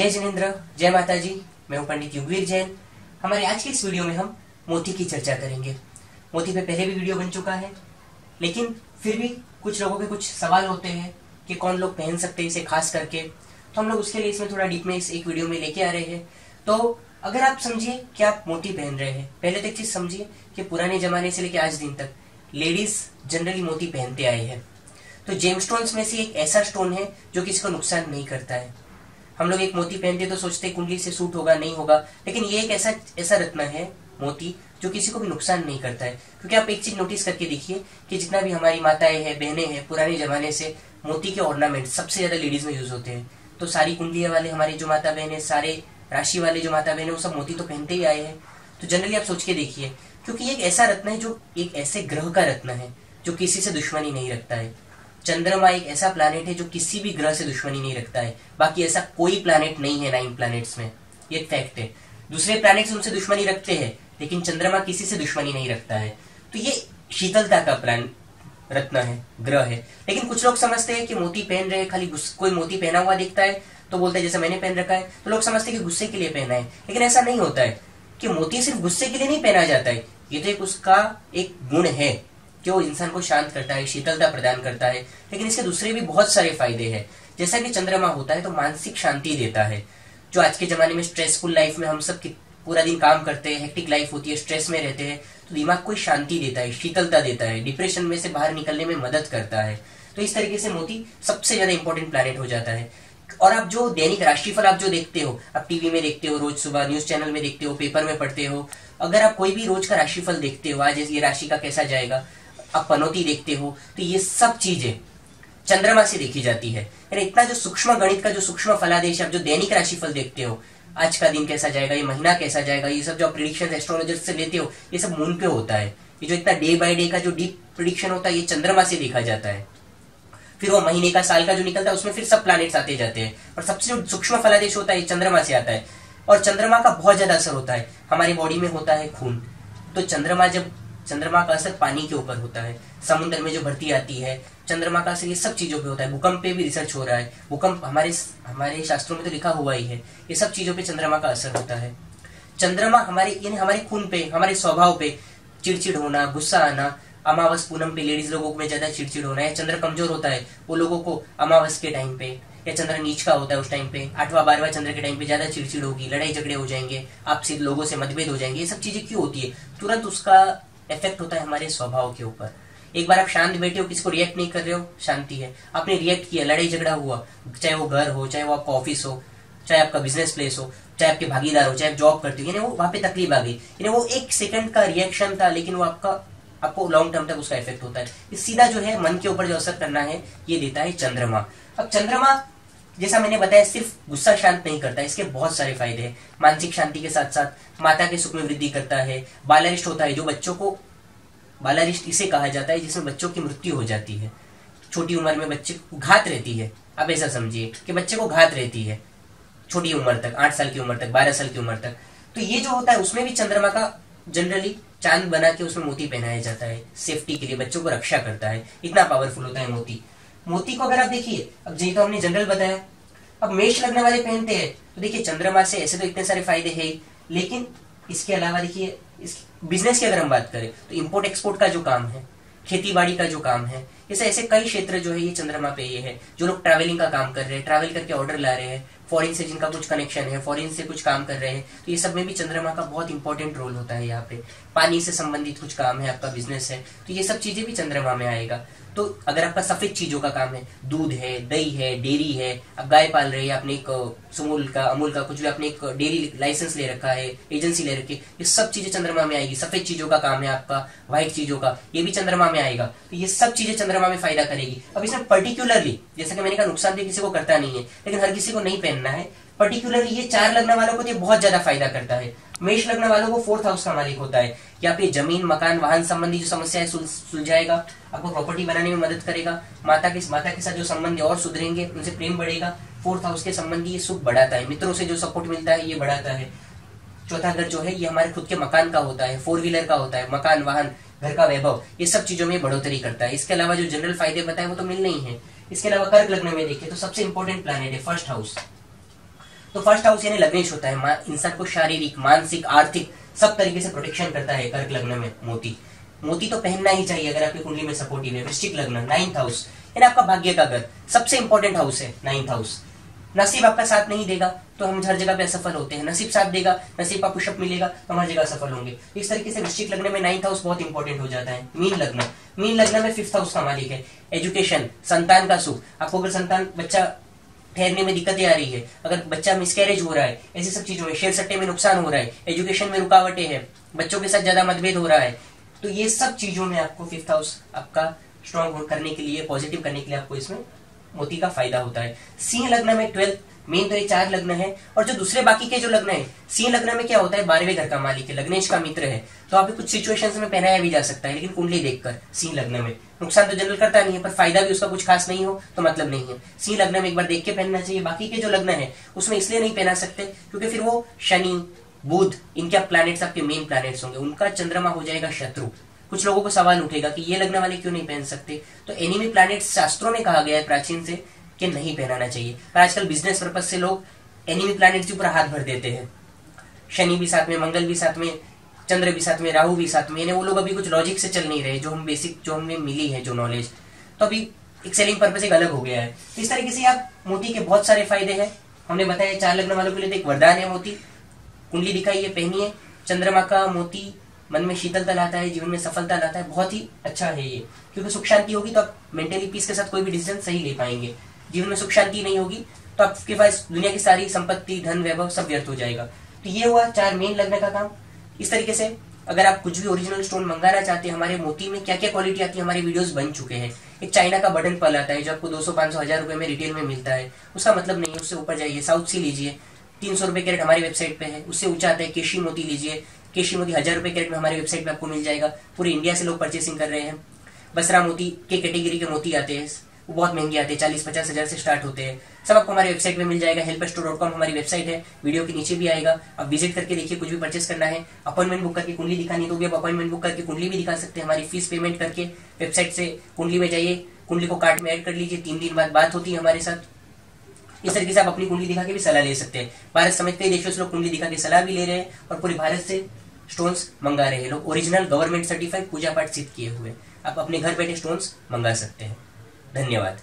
जय जिनेन्द्र, जय माता जी। मैं हूं पंडित युगवीर जैन। हमारे आज के इस वीडियो में हम मोती की चर्चा करेंगे। मोती पे पहले भी वीडियो बन चुका है, लेकिन फिर भी कुछ लोगों के कुछ सवाल होते हैं कि कौन लोग पहन सकते हैं इसे, खास करके। तो हम लोग उसके लिए इसमें थोड़ा डीप में इस एक वीडियो में लेके आ रहे हैं। तो अगर आप समझिए कि आप मोती पहन रहे हैं, पहले तो एक चीज समझिए कि पुराने जमाने से लेकर आज दिन तक लेडीज जनरली मोती पहनते आए हैं। तो जेम स्टोन्स में से एक ऐसा स्टोन है जो किसी को नुकसान नहीं करता है। हम लोग एक मोती पहनते तो सोचते कुंडली से सूट होगा, नहीं होगा, लेकिन ये एक ऐसा रत्न है मोती जो किसी को भी नुकसान नहीं करता है। क्योंकि आप एक चीज नोटिस करके देखिए कि जितना भी हमारी माताएं हैं, बहनें हैं, पुराने जमाने से मोती के ऑर्नामेंट सबसे ज्यादा लेडीज में यूज होते हैं। तो सारी कुंडली वाले हमारे जो माता बहन है, सारे राशि वाले जो माता बहन है, वो सब मोती तो पहनते ही आए हैं। तो जनरली आप सोच के देखिए, क्योंकि एक ऐसा रत्न है जो एक ऐसे ग्रह का रत्न है जो किसी से दुश्मनी नहीं रखता है। चंद्रमा एक ऐसा प्लैनेट है जो किसी भी ग्रह से दुश्मनी नहीं रखता है। बाकी ऐसा कोई प्लैनेट नहीं है 9 प्लैनेट्स में, ये फैक्ट है। दूसरे प्लैनेट्स उनसे दुश्मनी रखते हैं, लेकिन चंद्रमा किसी से दुश्मनी नहीं रखता है। तो ये शीतलता का रत्न है, ग्रह है। लेकिन कुछ लोग समझते हैं कि मोती पहन रहे हैं, खाली कोई मोती पहना हुआ दिखता है तो बोलते हैं जैसे मैंने पहन रखा है, तो लोग समझते हैं कि गुस्से के लिए पहना है। लेकिन ऐसा नहीं होता है कि मोती सिर्फ गुस्से के लिए नहीं पहना जाता है। ये तो एक उसका एक गुण है कि वो इंसान को शांत करता है, शीतलता प्रदान करता है। लेकिन इसके दूसरे भी बहुत सारे फायदे हैं। जैसा कि चंद्रमा होता है तो मानसिक शांति देता है। जो आज के जमाने में स्ट्रेसफुल लाइफ में हम सब पूरा दिन काम करते हैं, हेक्टिक लाइफ होती है, स्ट्रेस में रहते हैं, तो दिमाग को शांति देता है, शीतलता देता है, डिप्रेशन में से बाहर निकलने में मदद करता है। तो इस तरीके से मोती सबसे ज्यादा इंपॉर्टेंट प्लैनेट हो जाता है। और आप जो दैनिक राशिफल आप जो देखते हो, आप टीवी में देखते हो, रोज सुबह न्यूज चैनल में देखते हो, पेपर में पढ़ते हो, अगर आप कोई भी रोज का राशिफल देखते हो, आज ये राशि का कैसा जाएगा, आप पनौती देखते हो, तो ये सब चीजें चंद्रमा से देखी जाती है। यानी इतना जो सूक्ष्म गणित का जो सूक्ष्म फलादेश, आप जो दैनिक राशिफल देखते हो, आज का दिन कैसा जाएगा, ये महीना कैसा जाएगा, ये सब जो प्रिडिक्शन एस्ट्रोलॉजर से लेते हो, ये सब मून पे होता है। ये जो इतना डे बाय डे का जो डीप प्रिडिक्शन होता है, ये चंद्रमा से देखा जाता है। फिर वो महीने का, साल का जो निकलता है, उसमें फिर सब प्लैनेट्स आते जाते हैं। और सबसे जो सूक्ष्म फलादेश होता है, ये चंद्रमा से आता है। और चंद्रमा का बहुत ज्यादा असर होता है हमारी बॉडी में, होता है खून। तो चंद्रमा का असर पानी के ऊपर होता है, समुद्र में जो भरती आती है, चंद्रमा का असर ये सब चीजों पे होता है। भूकंप पे भी रिसर्च हो रहा है। भूकंप हमारे शास्त्रों में तो लिखा हुआ ही है। ये सब चीजों पे चंद्रमा का असर होता है। चंद्रमा हमारे खून पे, हमारे स्वभाव पे चिड़चिड़ होना, गुस्सा आना, अमावस पूनम पे लेडीज लोगों में ज्यादा चिड़चिड़ होना, या चंद्र कमजोर होता है वो लोगों को अमावस के टाइम पे, या चंद्र नीच का होता है उस टाइम पे, 8वां 12वां चंद्र के टाइम पे ज्यादा चिड़चिड़ होगी, लड़ाई झगड़े हो जाएंगे, आपसी लोगों से मतभेद हो जाएंगे। ये सब चीजें क्यों होती है? तुरंत उसका इफेक्ट होता है हमारे स्वभाव के ऊपर। एक बार आप शांत बैठे हो, किसी को रिएक्ट नहीं कर रहे हो, शांति है। आपने रिएक्ट किया, लड़ाई झगड़ा हुआ, चाहे वो घर हो, चाहे वो आपका ऑफिस हो, चाहे आपका बिजनेस प्लेस हो, चाहे आपके भागीदार हो, चाहे आप जॉब करते हो, यानी वो वहां पे तकलीफ आ गई, यानी वो 1 सेकंड का रिएक्शन था, लेकिन वो आपको लॉन्ग टर्म तक उसका इफेक्ट होता है। ये सीधा जो है मन के ऊपर जो असर करना है, ये देता है चंद्रमा। अब चंद्रमा जैसा मैंने बताया सिर्फ गुस्सा शांत नहीं करता, इसके बहुत सारे फायदे हैं। मानसिक शांति के साथ साथ माता के सुख में वृद्धि करता है। बालारिष्ट होता है, जो बच्चों को, बालारिष्ट इसे कहा जाता है जिसमें बच्चों की मृत्यु हो जाती है। छोटी उम्र में बच्चे को घात रहती है। अब ऐसा समझिए कि बच्चे को घात रहती है छोटी उम्र तक, 8 साल की उम्र तक, 12 साल की उम्र तक। तो ये जो होता है उसमें भी चंद्रमा का जनरली चांद बना के उसमें मोती पहनाया जाता है, सेफ्टी के लिए, बच्चों को रक्षा करता है। इतना पावरफुल होता है मोती। मोती को अगर आप देखिए, अब जी तो हमने जनरल बताया, अब मेष लग्न वाले पहनते हैं तो देखिए चंद्रमा से ऐसे तो इतने सारे फायदे हैं, लेकिन इसके अलावा देखिए बिजनेस की अगर हम बात करें तो इंपोर्ट एक्सपोर्ट का जो काम है, खेती बाड़ी का जो काम है, जैसे ऐसे कई क्षेत्र जो है ये चंद्रमा पे ये है। जो लोग ट्रैवलिंग का काम कर रहे हैं, ट्रैवल करके ऑर्डर ला रहे हैं, फॉरेन से जिनका कुछ कनेक्शन है, फॉरेन से कुछ काम कर रहे हैं, तो ये सब में भी चंद्रमा का बहुत इंपॉर्टेंट रोल होता है। यहाँ पे पानी से संबंधित कुछ काम है, आपका बिजनेस है, तो ये सब चीजें भी चंद्रमा में आएगा। तो अगर आपका सफेद चीजों का काम है, दूध है, दही है, डेयरी है, आप गाय पाल रहे हैं, आपने एक सुमूल का, अमूल का कुछ भी आपने एक डेयरी लाइसेंस ले रखा है, एजेंसी ले रखी है, ये सब चीजें चंद्रमा में आएगी। सफेद चीजों का काम है आपका, व्हाइट चीजों का, ये भी चंद्रमा में आएगा। तो ये सब चीजें चंद्रमा में फायदा करेगी। अब इसमें पर्टिकुलरली, जैसा कि मैंने कहा, नुकसान भी किसी को करता नहीं है, लेकिन हर किसी को नहीं पहनना है। पर्टिकुलरली ये 4 लग्न वालों को तो बहुत ज्यादा फायदा करता है। मेष लग्न वालों को 4th हाउस का मालिक होता है। यहाँ पे जमीन, मकान, वाहन संबंधी जो समस्या है सुलझाएगा, आपको प्रॉपर्टी बनाने में मदद करेगा। माता के साथ जो संबंध और सुधरेंगे, उनसे प्रेम बढ़ेगा। 4th हाउस के संबंधी ये सुख बढ़ाता है। मित्रों से जो सपोर्ट मिलता है ये बढ़ाता है। चौथा घर जो है ये हमारे खुद के मकान का होता है, 4 व्हीलर का होता है, मकान, वाहन, घर का वैभव, ये सब चीजों में बढ़ोतरी करता है। इसके अलावा जो जनरल फायदे बताए वो तो मिलने ही है। इसके अलावा कर्क लग्न में देखिए तो सबसे इंपॉर्टेंट प्लैनेट है 1st हाउस। तो फर्स्ट हाउस यानी लग्नेश होता है, इंसान को शारीरिक, मानसिक, आर्थिक सब तरीके से प्रोटेक्शन करता है कर्क लग्न में मोती। मोती तो पहनना ही चाहिए अगर आपकी कुंडली में सपोर्टिव है। वृश्चिक लग्न 9th हाउस यानी आपका भाग्य का घर, सबसे इंपॉर्टेंट हाउस है 9th हाउस। नसीब आपका साथ नहीं देगा तो हम हर जगह पे असफल होते हैं, नसीब साथ देगा, नसीब का पुशअप मिलेगा तो हम हर जगह सफल होंगे। इस तरीके से वृश्चिक लग्न में 9th हाउस बहुत इंपॉर्टेंट हो जाता है। मीन लग्न में 5th हाउस का मालिक है, एजुकेशन, संतान का सुख। आपको अगर संतान बच्चा ठहरने में दिक्कतें आ रही है, अगर बच्चा मिसकैरेज हो रहा है, ऐसी सब चीजों में, शेयर सट्टे में नुकसान हो रहा है, एजुकेशन में रुकावटें हैं, बच्चों के साथ ज्यादा मतभेद हो रहा है, तो ये सब चीजों में आपको 5th हाउस आपका स्ट्रॉन्ग करने के लिए, पॉजिटिव करने के लिए आपको इसमें मोती का फायदा होता है। सिंह लग्न में 12th, मेन तो ये 4 लग्न है। और जो दूसरे बाकी के जो लग्न है, सिंह लग्न में क्या होता है, 12वें घर का मालिक है, लग्नेश का मित्र है, तो आप कुछ सिचुएशंस में पहनाया भी जा सकता है, लेकिन कुंडली देखकर। सिंह लग्न में नुकसान तो जनरल करता नहीं है, पर फायदा भी उसका कुछ खास नहीं हो तो मतलब नहीं है। सिंह लग्न में एक बार देख के पहनना चाहिए। बाकी के जो लग्न है उसमें इसलिए नहीं पहना सकते क्योंकि फिर वो शनि, बुध, इनके प्लैनेट्स आपके मेन प्लैनेट्स होंगे, उनका चंद्रमा हो जाएगा शत्रु। कुछ लोगों को सवाल उठेगा कि ये लग्न वाले क्यों नहीं पहन सकते, तो एनिमी प्लैनेट्स शास्त्रों में कहा गया है प्राचीन से कि नहीं पहनाना चाहिए। पर आजकल बिजनेस पर्पज से लोग एनिमी प्लैनेट्स के ऊपर हाथ भर देते हैं, शनि भी साथ में, मंगल भी साथ में, चंद्र भी साथ में, राहु भी साथ में। वो लोग अभी कुछ लॉजिक से चल नहीं रहे, जो हम बेसिक, जो हमें मिली है जो नॉलेज, तो अभी एक सेलिंग पर्पज एक अलग हो गया है। इस तरीके से आप मोती के बहुत सारे फायदे हैं। हमने बताया 4 लग्न वालों के लिए तो एक वरदान है मोती। कुंडली दिखाइए, पहनिए। चंद्रमा का मोती मन में शीतलता लाता है, जीवन में सफलता लाता है, बहुत ही अच्छा है ये, क्योंकि सुख शांति होगी तो आप मेंटली पीस के साथ कोई भी डिसीजन सही ले पाएंगे। जीवन में सुख शांति नहीं होगी तो आपके पास दुनिया की सारी संपत्ति, धन, वैभव सब व्यर्थ हो जाएगा। तो ये हुआ 4 मेन लगने का काम। इस तरीके से अगर आप कुछ भी ओरिजिनल स्टोन मंगाना चाहते हैं, हमारे मोती में क्या क्या क्वालिटी आती है हमारे वीडियोस बन चुके हैं। एक चाइना का बटन पल आता है जो आपको 200, 500, 1000 रुपए में रिटेल में मिलता है, उसका मतलब नहीं है, उससे ऊपर जाइए, साउथ सी लीजिए, 300 रुपए कैरेट हमारी वेबसाइट पे है। उससे ऊंचा आता है केशी मोती लीजिए, केशी मोती 1000 रुपए कैरेट में हमारी वेबसाइट पे आपको मिल जाएगा। पूरे इंडिया से लोग परचेसिंग कर रहे हैं। बसरा मोती के कैटेगरी के मोती आते हैं, वो बहुत महंगे आते हैं, 40-50 हजार से स्टार्ट होते हैं। सब आपको हमारी वेबसाइट में मिल जाएगा। helpstore.com हमारी वेबसाइट है, वीडियो के नीचे भी आएगा, आप विजिट करके देखिए। कुछ भी परचेस करना है, अपॉइंटमेंट बुक करके कुंडली दिखानी तो भी आप अपॉइंटमेंट बुक करके कुंडली भी दिखा सकते हैं। हमारी फीस पेमेंट करके वेबसाइट से कुंडली में जाइए, कुंडली को कार्ड में ऐड कर लीजिए, 3 दिन बाद बात होती है हमारे साथ। इस तरीके से आप अपनी कुंडली दिखा के भी सलाह ले सकते हैं। भारत समेत कई देशों से लोग कुंडली दिखा के सलाह भी ले रहे हैं और पूरे भारत से स्टोन्स मंगा रहे हैं लोग, ओरिजिनल गवर्नमेंट सर्टिफाइड पूजा पाठ सिद्ध किए हुए। आप अपने घर बैठे स्टोन्स मंगा सकते हैं। धन्यवाद।